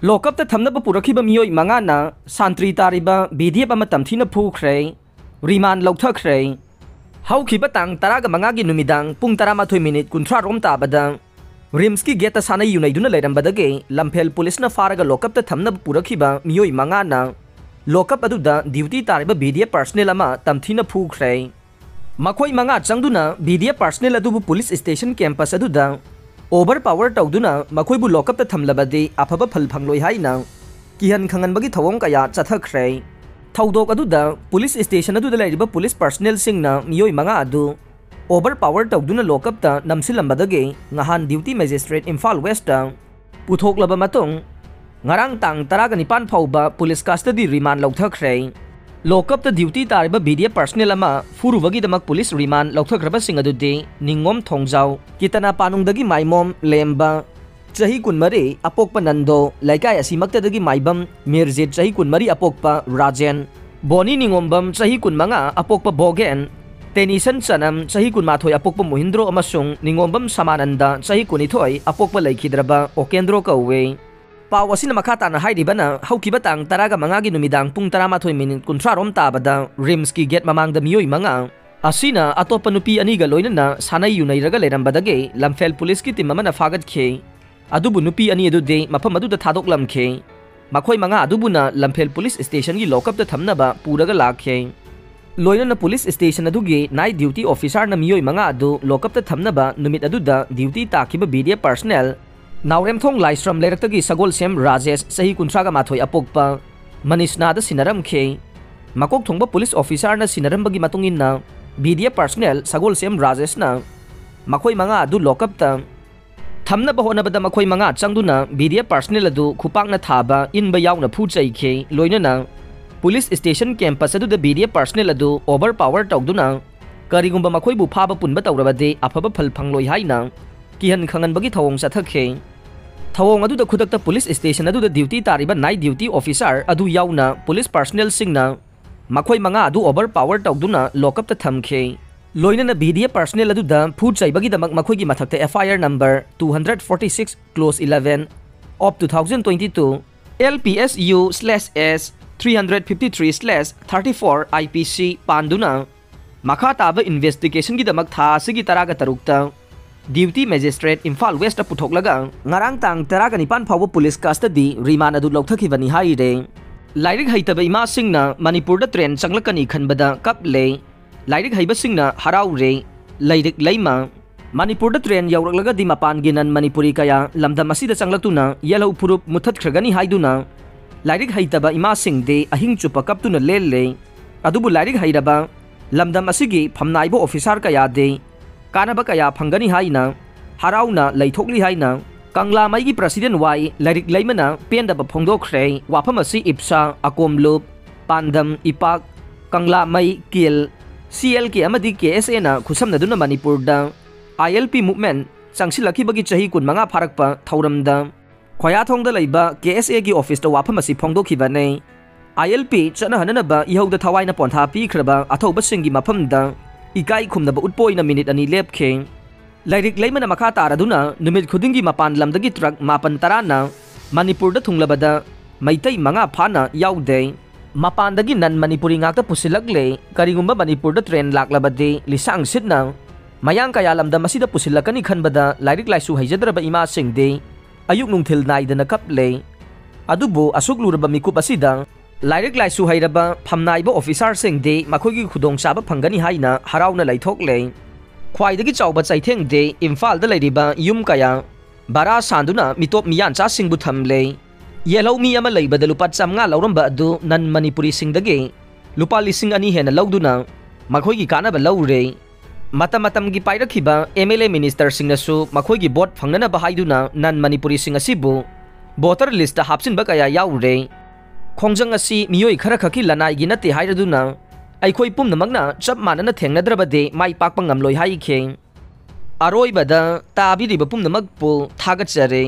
Lockupta Thamnaba Purakhiba Meeoi Mangana, Sentry Tariba, VDF Tamthina Fukhre, Remand Louthakhre. Haukiba tang taraga mangagi numidang pung taramathoy minute kuntra rom tabada. Rimski geta sana yunay duna leirambadage, Lampel police na faraga Lockupta Thamnaba Purakhiba Meeoi Mangana. Lockup aduda duty tariba VDF personnel ama Tamthina Fukhre. Makhoi manga changduna VDF personnel adubu police station campus aduda overpower tawduna makhoi bu lockup ta thamlabadi afaba phal phangloi haina kihan khangan bagi thawong kaya chathakre thawdok aduda police station aduda lairiba police personnel singna Meeoi manga adu overpower tawduna lockup ta namsilambadage ngahan duty magistrate Imphal West ta puthoklaba matong ngarang tang taraga nipan phauba police custody remand Louthakhre lockup ta duty tariba VDF personnel ama furubagi damak police remand Louthakhre sing adude ningom thongjau kitana panungdagi maimom lemba chahi kunmari apokpa nando laikai asimakta dagi maibam mirjit chahi kunmari apokpa rajen boni ningombam chahi kunmanga apokpa bogen tenison sanam chahi kunmathoi apokpa mohindro amasung ningombam samananda chahi kunithoi apokpa laikhidraba okendro kauwe Pau asina makata na hairibana haukiba tang taraga mangagi numidang pung taramathoy minute kuntra rom tabada Rimski get mamangda Meeoi manga asina atopa nupi aniga loinana sanay yunairaga lerambadage Lamphel police ki team amana fagadkhe adubu nupi ani adude mafam aduda thadoklamkhe makhoi manga adubuna Lamphel police station gi lockup ta thamnaba puraga lakhe loinana police station adugi night duty officer na Meeoi manga adu lockup ta thamnaba numit aduda duty takiba VDF personnel Naurem thong Laistram Leratagi Sagol Sem Rajesh Sahi Kuntraga Mathoi Apokpa Manisna da Sinaram Khe Makok Thongba police officer na Sinaram bagi matungin na VDF personnel Sagol Sem Rajesh na Makhoi manga adu lockup ta Thamnaba honabada makhoi manga changduna VDF personnel adu khupang na thaba inba yaw na phu chai khe loinana police station campus adu da VDF personnel adu overpower tawduna karigumba makhoi bu phaba punba tawrabade afaba phal phangloi haina kihan khangan bagi thawong sathakhe thawong adu da khudakta police station adu da duty tariba night duty officer adu yauna police personnel singna makhoi manga adu overpower tawduna lockup ta thamkhe loinana VDF personnel adu da phu chaibagi damak makhoi gi mathakta FIR number 246 close 11 of 2022 LPSU/S 353/34 IPC panduna makha taba investigation gi damak tha sigi taraga tarukta Duty Magistrate Imphal West puthoklaga ngarang tang taraga nipan phawba police custody remand adu Louthakhibani haire lairik haitaba ima singna Manipur da train changlakani khanbada kaple lairik haiba singna haraure lairik leima Manipur da train yawraklaga di mapan ginan Manipuri kaya lamdam asida changlaktuna yellow purup muthatkhagani haiduna lairik haitaba ima singde ahing chupa kaptuna lelle adubu lairik hairaba lamdam asigi phamnaibo officer kaya de Kanaba kaya phangani haina harauna laithokli haina Kangla maigi president wai lairik laimana pendaba phongdokhre wafam asi ipsa akomlup pandam ipak Kangla mai kil CLK amadi KSA na khusamna duna Manipur da ILP movement changsilaki bagi chahi kun manga pharakpa thauramda khoya thongda leiba KSA gi office da wafam asi phongdokhibane ILP chana hanana ba ihauda thawaina pontha pi khraba athoba singi mafamda Ikai khumnaba utpoi na minute ani lepkhe lairik leimana makha taraduna numit khudingi mapan lamdagi truck mapan tarana Manipur da thunglabada maitai manga phana yaude mapandagi nan Manipuri ngakta pusilakle karigumba Manipur da train laklabade lisang sitna mayang kaya lamda masida pusilakani khanbada lairik laisu haijadraba ima singde ayuk nungthil naidana kaple adubo asuk luraba mikup asida Lairik laisu hairaba phamnaiba officer singde makhogi khudong chaba phangani haina harauna laithokle khwaidagi chawba chaitheng de Imphal da lairiba yum kaya bara sanduna mitop miyan cha singbu thamle yellow mi ama leibada lupa chamnga lauramba adu nan Manipuri singdage lupa lising ani hena lauduna makhogi kanaba laure matam gi pairakhiba MLA minister singnasu makhogi bot phangnana ba haiduna nan Manipuri sing asibu voter list da hapsin ba kaya yaure Khongjang asi Meeoi khara khaki lanai gi nate hairaduna aikhoi pumnamakna chap manana thengnadrabade mai pakpa ngamloi hai khe aroi bada tabiriba pumnamak pu thagachare